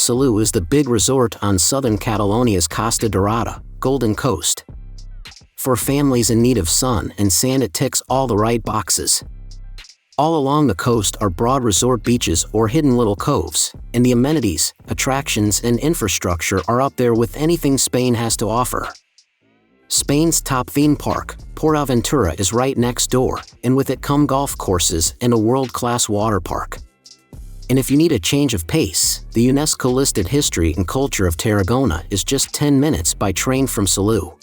Salou is the big resort on southern Catalonia's Costa Dorada, Golden Coast. For families in need of sun and sand, it ticks all the right boxes. All along the coast are broad resort beaches or hidden little coves, and the amenities, attractions, and infrastructure are up there with anything Spain has to offer. Spain's top theme park, PortAventura, is right next door, and with it come golf courses and a world-class water park. And if you need a change of pace, the UNESCO-listed history and culture of Tarragona is just 10 minutes by train from Salou.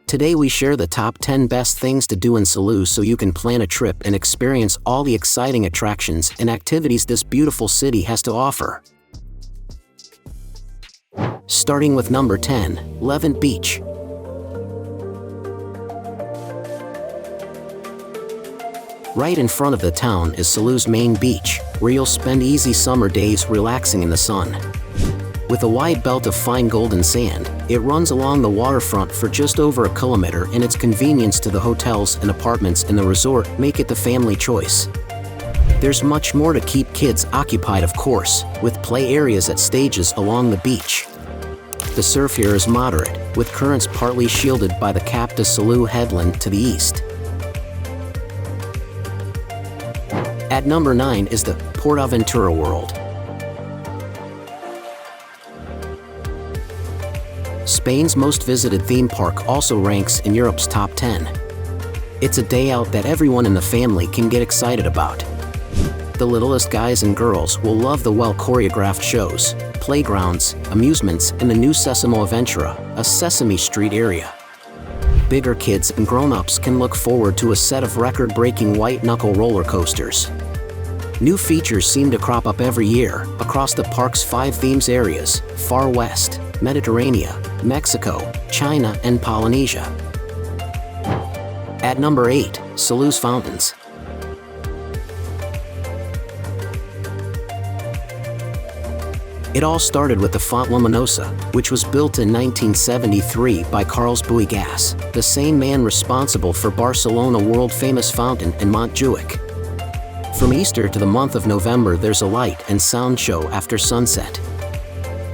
Today we share the top 10 best things to do in Salou so you can plan a trip and experience all the exciting attractions and activities this beautiful city has to offer. Starting with number 10, Llevant Beach. Right in front of the town is Salou's main beach, where you'll spend easy summer days relaxing in the sun. With a wide belt of fine golden sand, it runs along the waterfront for just over a kilometer, and its convenience to the hotels and apartments in the resort make it the family choice. There's much more to keep kids occupied, of course, with play areas at stages along the beach. The surf here is moderate, with currents partly shielded by the Cap de Salou headland to the east. At number 9 is the PortAventura World. Spain's most visited theme park also ranks in Europe's top 10. It's a day out that everyone in the family can get excited about. The littlest guys and girls will love the well-choreographed shows, playgrounds, amusements, and the new Sesamo Aventura, a Sesame Street area. Bigger kids and grown-ups can look forward to a set of record-breaking white-knuckle roller coasters. New features seem to crop up every year across the park's 5 themes areas: Far West, Mediterranean, Mexico, China, and Polynesia. At number 8, Salou's fountains. It all started with the Font Luminosa, which was built in 1973 by Carles Buigas, the same man responsible for Barcelona world-famous fountain in Montjuic. From Easter to the month of November, there's a light and sound show after sunset.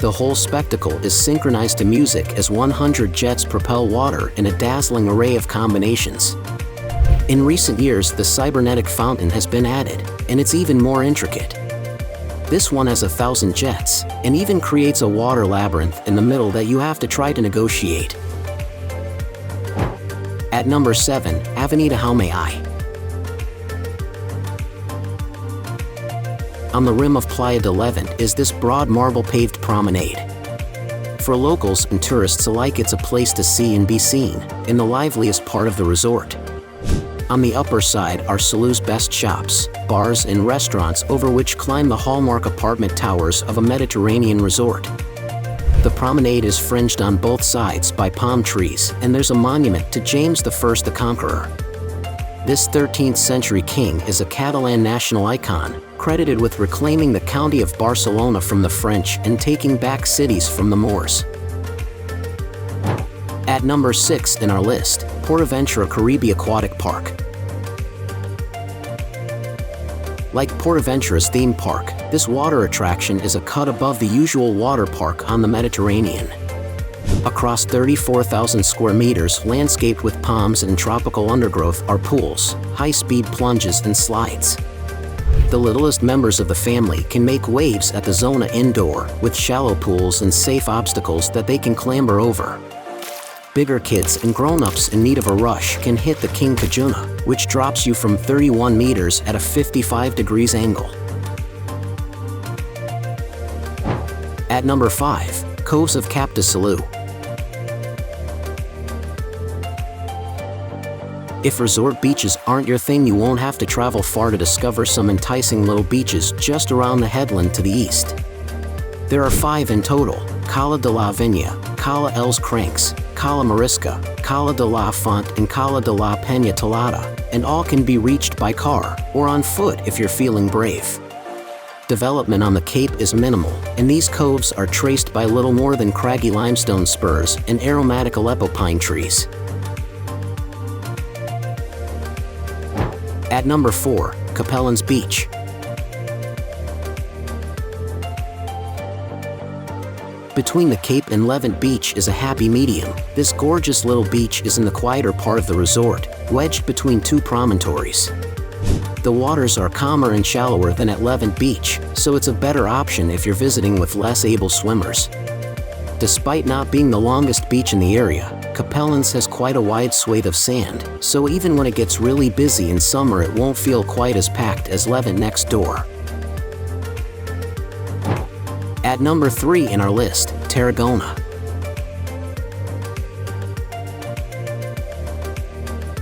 The whole spectacle is synchronized to music as 100 jets propel water in a dazzling array of combinations. In recent years, the cybernetic fountain has been added, and it's even more intricate. This one has 1,000 jets, and even creates a water labyrinth in the middle that you have to try to negotiate. At number 7, Avenida Jaume I. On the rim of Playa de Llevant is this broad marble-paved promenade. For locals and tourists alike, it's a place to see and be seen, in the liveliest part of the resort. On the upper side are Salou's best shops, bars, and restaurants over which climb the hallmark apartment towers of a Mediterranean resort. The promenade is fringed on both sides by palm trees, and there's a monument to James I the Conqueror. This 13th century king is a Catalan national icon, credited with reclaiming the county of Barcelona from the French and taking back cities from the Moors. At number 6 in our list, PortAventura Caribe Aquatic Park. Like PortAventura's theme park, this water attraction is a cut above the usual water park on the Mediterranean. Across 34,000 square meters landscaped with palms and tropical undergrowth are pools, high-speed plunges, and slides. The littlest members of the family can make waves at the Zona Indoor, with shallow pools and safe obstacles that they can clamber over. Bigger kids and grown-ups in need of a rush can hit the King Cajuna, which drops you from 31 meters at a 55 degrees angle. At number 5, Coves of Cap de Salou. If resort beaches aren't your thing, you won't have to travel far to discover some enticing little beaches just around the headland to the east. There are 5 in total: Cala de la Vinya, Cala Els Crancs, Cala Marisca, Cala de la Font, and Cala de la Peña Talada, and all can be reached by car or on foot if you're feeling brave. Development on the Cape is minimal, and these coves are traced by little more than craggy limestone spurs and aromatic Aleppo pine trees. At number 4, Capellans Beach. Between the Cape and Llevant Beach is a happy medium. This gorgeous little beach is in the quieter part of the resort, wedged between two promontories. The waters are calmer and shallower than at Llevant Beach, so it's a better option if you're visiting with less able swimmers. Despite not being the longest beach in the area, Capellans has quite a wide swathe of sand, so even when it gets really busy in summer it won't feel quite as packed as Llevant next door. At number 3 in our list, Tarragona.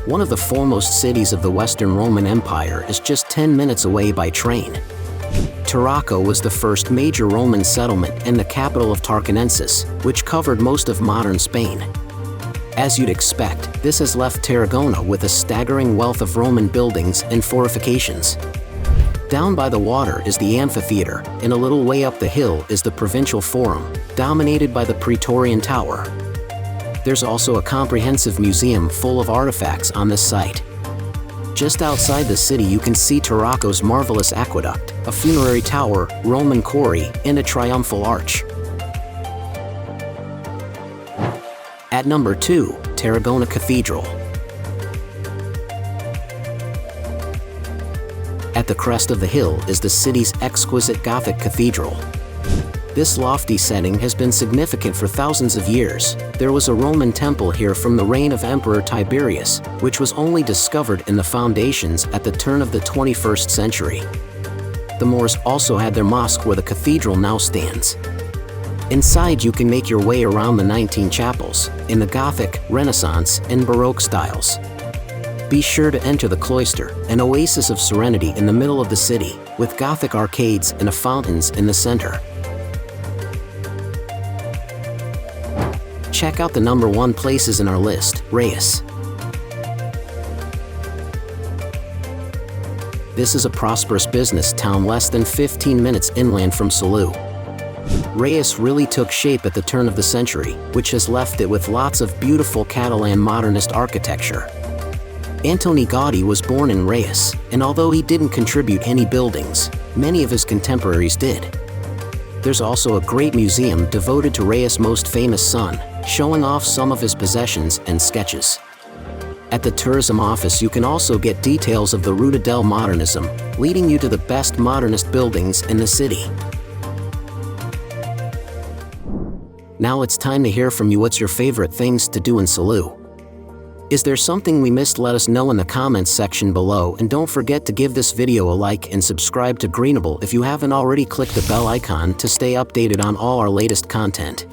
One of the foremost cities of the Western Roman Empire is just 10 minutes away by train. Tarraco was the first major Roman settlement and the capital of Tarraconensis, which covered most of modern Spain. As you'd expect, this has left Tarragona with a staggering wealth of Roman buildings and fortifications. Down by the water is the amphitheater, and a little way up the hill is the provincial forum, dominated by the Praetorian Tower. There's also a comprehensive museum full of artifacts on this site. Just outside the city you can see Tarraco's marvelous aqueduct, a funerary tower, Roman quarry, and a triumphal arch. At number 2, Tarragona Cathedral. At the crest of the hill is the city's exquisite Gothic cathedral. This lofty setting has been significant for thousands of years. There was a Roman temple here from the reign of Emperor Tiberius, which was only discovered in the foundations at the turn of the 21st century. The Moors also had their mosque where the cathedral now stands. Inside you can make your way around the 19 chapels, in the Gothic, Renaissance, and Baroque styles. Be sure to enter the cloister, an oasis of serenity in the middle of the city, with Gothic arcades and fountains in the center. Check out the number 1 places in our list, Reus. This is a prosperous business town less than 15 minutes inland from Salou. Reus really took shape at the turn of the century, which has left it with lots of beautiful Catalan modernist architecture. Antoni Gaudí was born in Reus, and although he didn't contribute any buildings, many of his contemporaries did. There's also a great museum devoted to Reus' most famous son, showing off some of his possessions and sketches. At the tourism office you can also get details of the Ruta del Modernism, leading you to the best modernist buildings in the city. Now it's time to hear from you. What's your favorite things to do in Salou? Is there something we missed? Let us know in the comments section below, and don't forget to give this video a like and subscribe to Greenable if you haven't already. Click the bell icon to stay updated on all our latest content.